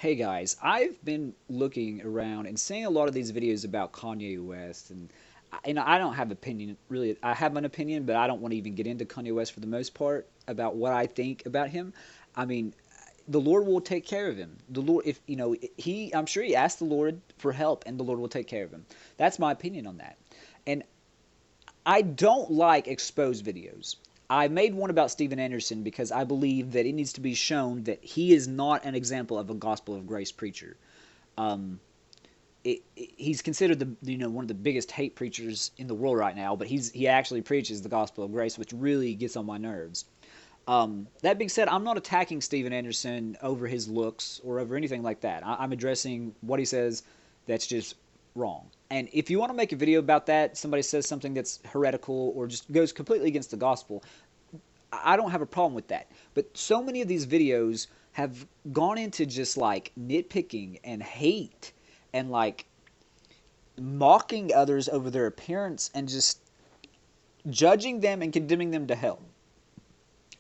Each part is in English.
Hey guys, I've been looking around and seeing a lot of these videos about Kanye West, and I don't have opinion really. I have an opinion, but I don't want to even get into Kanye West for the most part about what I think about him. I mean, the Lord will take care of him. The Lord, if I'm sure he asked the Lord for help, and the Lord will take care of him. That's my opinion on that. And I don't like exposed videos. I made one about Steven Anderson because I believe that it needs to be shown that he is not an example of a gospel of grace preacher. Um, he's considered the one of the biggest hate preachers in the world right now, but he actually preaches the gospel of grace, which really gets on my nerves. That being said, I'm not attacking Steven Anderson over his looks or over anything like that. I'm addressing what he says that's just wrong. And if you want to make a video about that, somebody says something that's heretical or just goes completely against the gospel, I don't have a problem with that. But so many of these videos have gone into just like nitpicking and hate and like mocking others over their appearance and just judging them and condemning them to hell.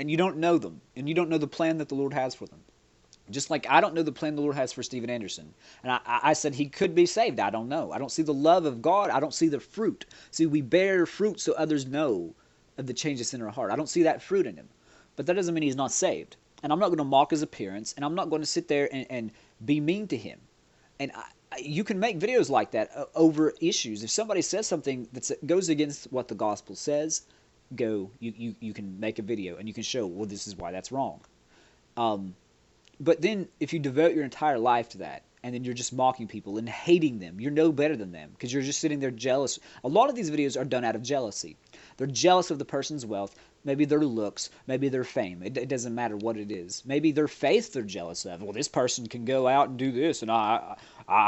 And you don't know them, and you don't know the plan that the Lord has for them. Just like I don't know the plan the Lord has for Steven Anderson. And I said he could be saved. I don't know. I don't see the love of God. I don't see the fruit. See, we bear fruit so others know of the change that's in our heart. I don't see that fruit in him. But that doesn't mean he's not saved. And I'm not going to mock his appearance, and I'm not going to sit there and be mean to him. And you can make videos like that over issues. If somebody says something that goes against what the gospel says, you can make a video and you can show, well, this is why that's wrong. But then if you devote your entire life to that, and then you're just mocking people and hating them, you're no better than them because you're just sitting there jealous. A lot of these videos are done out of jealousy. They're jealous of the person's wealth, maybe their looks, maybe their fame. It doesn't matter what it is. Maybe their faith they're jealous of. Well, this person can go out and do this, and I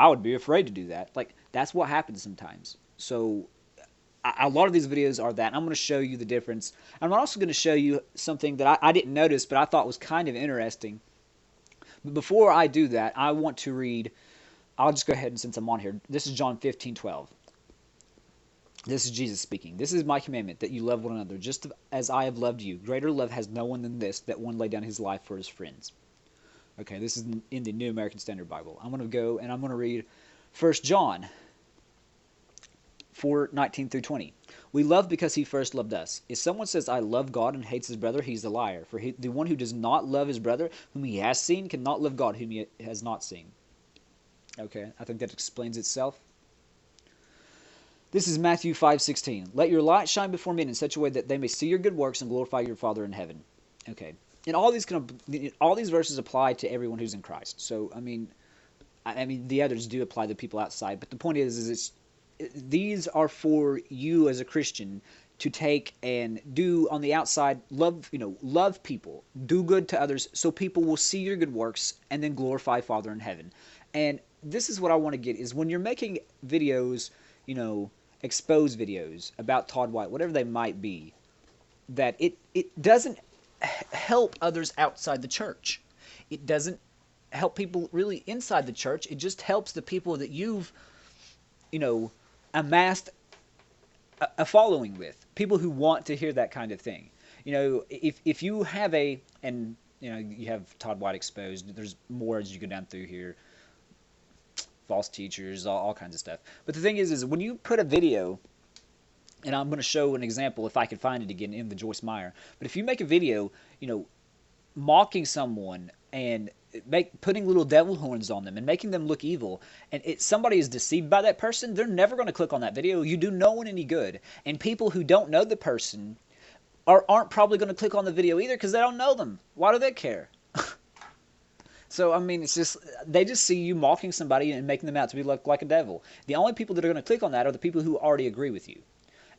would be afraid to do that. Like, that's what happens sometimes. So a lot of these videos are that. And I'm going to show you the difference. I'm also going to show you something that I didn't notice, but I thought was kind of interesting. But before I do that, I want to read, I'll just go ahead and since I'm on here, this is John 15:12. This is Jesus speaking. This is my commandment, that you love one another, just as I have loved you. Greater love has no one than this, that one lay down his life for his friends. Okay, this is in the New American Standard Bible. I'm going to go and I'm going to read 1 John 4:19 through 20. We love because he first loved us. If someone says, I love God and hates his brother, he's a liar. For the one who does not love his brother, whom he has seen, cannot love God, whom he has not seen. Okay, I think that explains itself. This is Matthew 5:16. Let your light shine before men in such a way that they may see your good works and glorify your Father in heaven. Okay, and all these verses apply to everyone who's in Christ. So I mean the others do apply to people outside, but the point is these are for you as a Christian to take and do on the outside. Love people, do good to others, so people will see your good works and then glorify Father in heaven. And this is what I want to get is when you're making videos, expose videos about Todd White, whatever they might be, that it doesn't help others outside the church. It doesn't help people really inside the church. It just helps the people that you've amassed a following with, people who want to hear that kind of thing. If you have you have Todd White exposed, there's more as you go down through here, false teachers, all kinds of stuff. But the thing is when you put a video, and I'm going to show an example if I can find it again in the Joyce Meyer, but if you make a video, mocking someone and putting little devil horns on them and making them look evil, and somebody is deceived by that person, they're never going to click on that video. You do no one any good. And people who don't know the person aren't probably going to click on the video either because they don't know them. Why do they care? So, it's just, they just see you mocking somebody and making them out to be like a devil. The only people that are going to click on that are the people who already agree with you.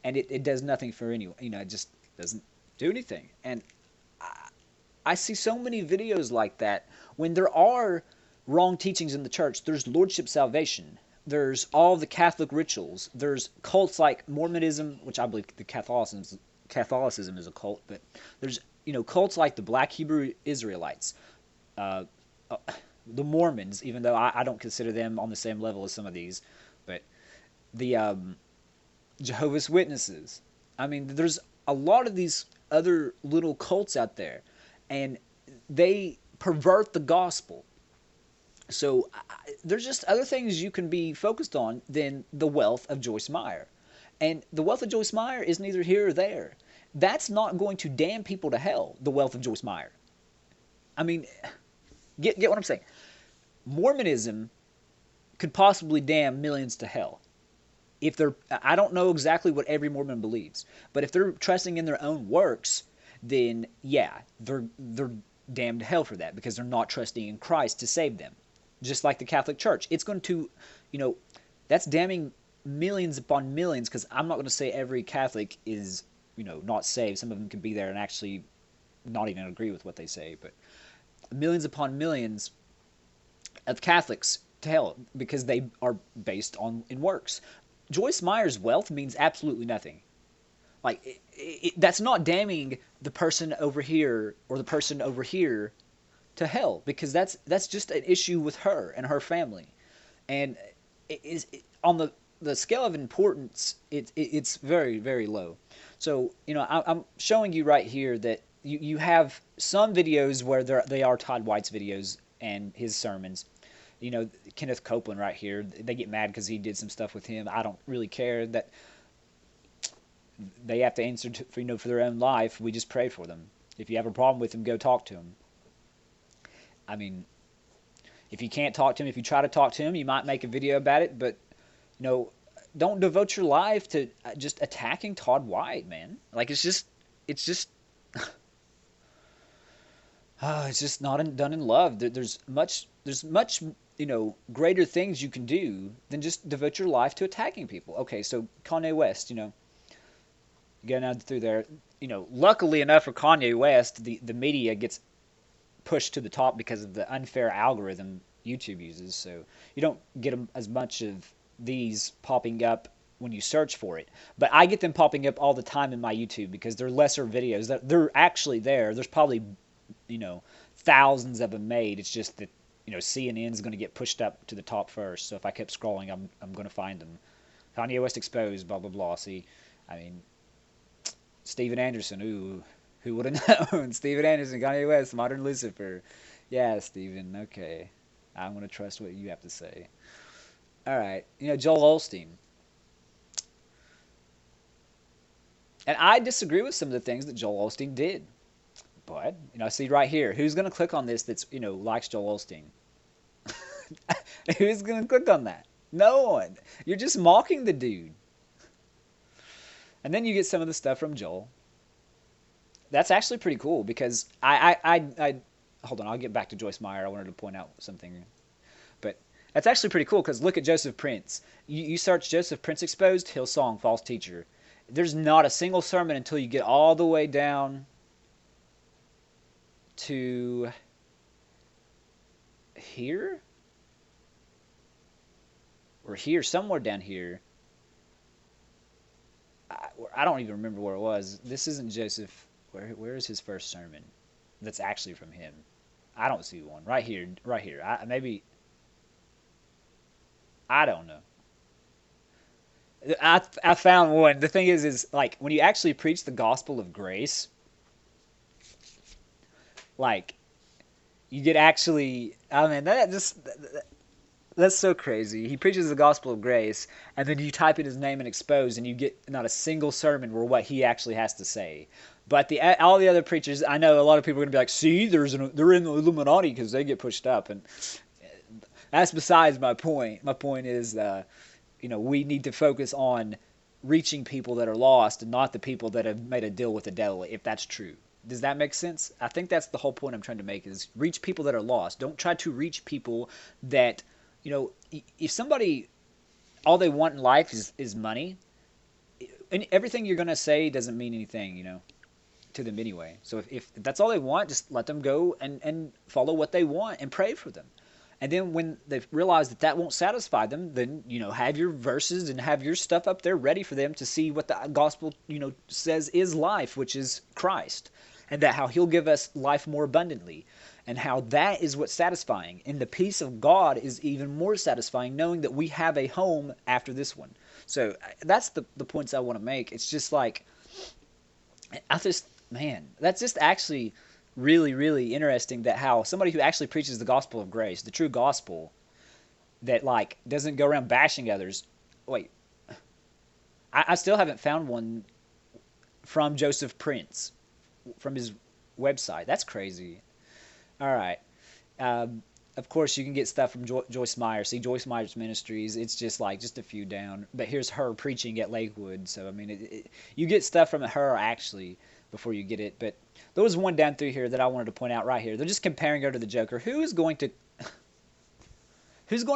And it does nothing for anyone. It just doesn't do anything. And I see so many videos like that when there are wrong teachings in the church. There's lordship salvation. There's all the Catholic rituals. There's cults like Mormonism, which I believe the Catholicism is a cult, but there's cults like the Black Hebrew Israelites, the Mormons, even though I don't consider them on the same level as some of these, but the Jehovah's Witnesses. There's a lot of these other little cults out there, and they pervert the gospel. So there's just other things you can be focused on than the wealth of Joyce Meyer. And the wealth of Joyce Meyer is neither here or there. That's not going to damn people to hell, the wealth of Joyce Meyer. I mean, get what I'm saying. Mormonism could possibly damn millions to hell. If they're, I don't know exactly what every Mormon believes, but if they're trusting in their own works, then yeah, they're damned to hell for that because they're not trusting in Christ to save them. Just like the Catholic Church, it's going to, you know, that's damning millions upon millions. Because I'm not going to say every Catholic is, not saved. Some of them could be there and actually not even agree with what they say, but millions upon millions of Catholics to hell because they are based on in works. Joyce Meyer's wealth means absolutely nothing. Like that's not damning the person over here or the person over here to hell because that's just an issue with her and her family, and on the scale of importance, it's very very low. So I'm showing you right here that you have some videos where they are Todd White's videos and his sermons. Kenneth Copeland right here. They get mad because he did some stuff with him. I don't really care that they have to answer for their own life. We just pray for them. If you have a problem with them, go talk to them. I mean, if you can't talk to him, if you try to talk to him, you might make a video about it. But don't devote your life to just attacking Todd White, man. Like it's just it's just not done in love. There's much greater things you can do than just devote your life to attacking people. Okay, so Kanye West, getting out through there, luckily enough for Kanye West, the media gets pushed to the top because of the unfair algorithm YouTube uses. So you don't get as much of these popping up when you search for it. But I get them popping up all the time in my YouTube because they're lesser videos. They're actually there. There's probably, thousands of them made. It's just that, CNN is going to get pushed up to the top first. So if I kept scrolling, I'm going to find them. Kanye West exposed, blah, blah, blah. See, I mean, Steven Anderson, ooh, who would have known? Steven Anderson, Kanye West, Modern Lucifer. Yeah, Steven, okay. I'm going to trust what you have to say. All right. Joel Osteen. And I disagree with some of the things that Joel Osteen did. But, see right here, who's going to click on this that's, likes Joel Osteen? Who's going to click on that? No one. You're just mocking the dude. And then you get some of the stuff from Joel. That's actually pretty cool because I hold on, I'll get back to Joyce Meyer. I wanted to point out something. But that's actually pretty cool because look at Joseph Prince. You search Joseph Prince exposed, Hillsong, false teacher. There's not a single sermon until you get all the way down to here? Or here, somewhere down here. I don't even remember where it was. This isn't Joseph. Where is his first sermon? That's actually from him. I don't see one. Right here. Right here. Maybe. I don't know. I found one. The thing is like when you actually preach the gospel of grace, like you get actually. I mean that's so crazy. He preaches the gospel of grace, and then you type in his name and expose, and you get not a single sermon where what he actually has to say. But all the other preachers, I know a lot of people are going to be like, see, they're in the Illuminati because they get pushed up. And that's besides my point. My point is, we need to focus on reaching people that are lost and not the people that have made a deal with the devil, if that's true. Does that make sense? I think that's the whole point I'm trying to make is reach people that are lost. Don't try to reach people that, if somebody, all they want in life is money, and everything you're going to say doesn't mean anything, to them anyway. So if that's all they want, just let them go and follow what they want and pray for them. And then when they realize that won't satisfy them, then, have your verses and have your stuff up there ready for them to see what the gospel, says is life, which is Christ. And that how he'll give us life more abundantly. And how that is what's satisfying. And the peace of God is even more satisfying, knowing that we have a home after this one. So that's the points I want to make. It's just like, that's just actually really, really interesting that how somebody who actually preaches the gospel of grace, the true gospel, that like doesn't go around bashing others. Wait, I still haven't found one from Joseph Prince from his website. That's crazy. All right. Um, of course, you can get stuff from Joyce Meyer. See Joyce Meyer's Ministries. It's just like just a few down. But here's her preaching at Lakewood. So I mean, you get stuff from her actually before you get it. But there was one down through here that I wanted to point out right here. They're just comparing her to the Joker. Who's going to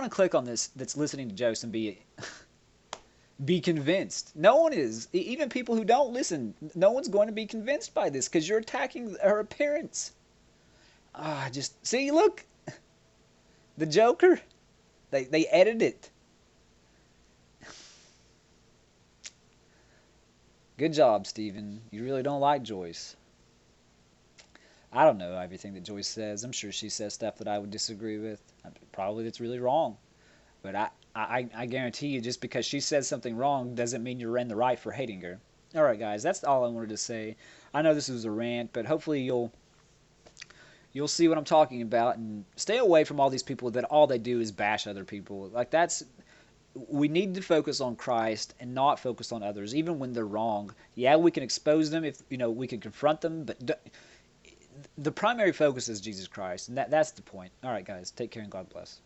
click on this that's listening to Jose and be convinced? No one is. Even people who don't listen, no one's going to be convinced by this because you're attacking her appearance. Ah, just see, look, the Joker. They edited it. Good job, Steven. You really don't like Joyce. I don't know everything that Joyce says. I'm sure she says stuff that I would disagree with. Probably that's really wrong. But I guarantee you, just because she says something wrong doesn't mean you're in the right for hating her. All right, guys, that's all I wanted to say. I know this was a rant, but hopefully you'll see what I'm talking about and stay away from all these people that all they do is bash other people. Like that's we need to focus on Christ and not focus on others, even when they're wrong. Yeah, we can expose them if we can confront them, but the primary focus is Jesus Christ, and that's the point. All right, guys, take care and God bless.